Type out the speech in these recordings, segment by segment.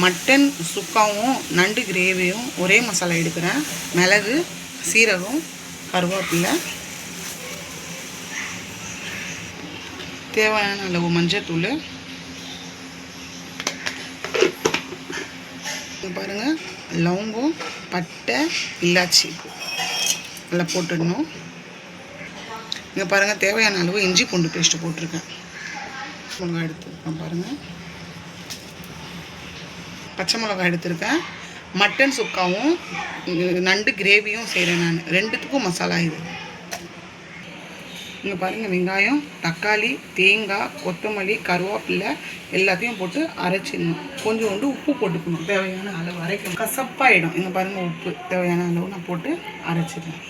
Mutton சுக்காவும் நண்டு கிரேவியும் ஒரே மசாலா எடுக்கிறேன். மிளகு, சீரகம், கருவேப்பிலை, தேவையான அளவு மஞ்சத்தூள். பாருங்கள், லவங்கம், பட்டை, இலாச்சி எல்லாம் போட்டுடணும். இங்கே பாருங்கள், தேவையான அளவு இஞ்சி பூண்டு பேஸ்ட்டு போட்டிருக்கேன். மிளகா எடுத்துருக்கேன் பாருங்கள், பச்சை மிளகாய் எடுத்திருக்கேன். மட்டன் சுக்காவும் நண்டு கிரேவியும் செய்கிறேன் நான். ரெண்டுத்துக்கும் மசாலா இது. இங்கே பாருங்கள், வெங்காயம், தக்காளி, தேங்காய், கொத்தமல்லி, கருவேப்பிலை எல்லாத்தையும் போட்டு அரைச்சிடணும். கொஞ்சோண்டு உப்பு போட்டுக்கணும், தேவையான அளவு. அரைக்கணும், கசப்பாயிடும். இங்கே பாருங்கள், உப்பு தேவையான அளவு நான் போட்டு அரைச்சிடுறேன்.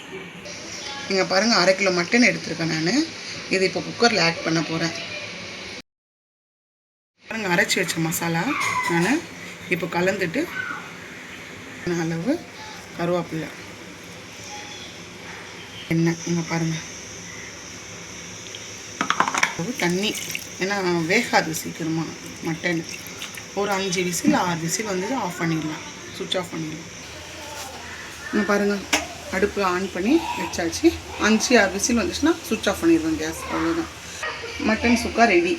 இங்கே பாருங்கள், 1/2 கிலோ மட்டன் எடுத்துருக்கேன் நான். இது இப்போ குக்கரில் ஆட் பண்ண போகிறேன். பாருங்கள், அரைச்சி வச்ச மசாலா நான் இப்போ கலந்துட்டு அளவு கருவேப்பிலை, எண்ணெய். இங்கே பாருங்கள், தண்ணி. ஏன்னா வேகாது சீக்கிரமாக மட்டன். ஒரு 5 விசில் 6 விசில் வந்து ஆஃப் பண்ணிடலாம், சுவிட்ச் ஆஃப் பண்ணிடலாம். இங்கே பாருங்கள், அடுப்பு ஆன் பண்ணி வச்சாச்சு. 5-6 விசில் வந்துச்சுன்னா சுவிட்ச் ஆஃப் பண்ணிடுவேன் கேஸ். அவ்வளோதான், மட்டன் சுக்கா ரெடி.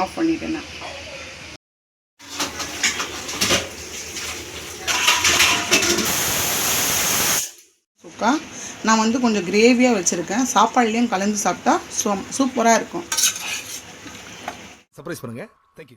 ஆஃப் பண்ணிட்டேன் நான். சுக்கா நான் வந்து கொஞ்சம் கிரேவியாக வச்சுருக்கேன். சாப்பாடுலேயும் கலந்து சாப்பிட்டா சூப்பராக இருக்கும். சர்ப்ரைஸ் பண்ணுங்க. தேங்க்யூ.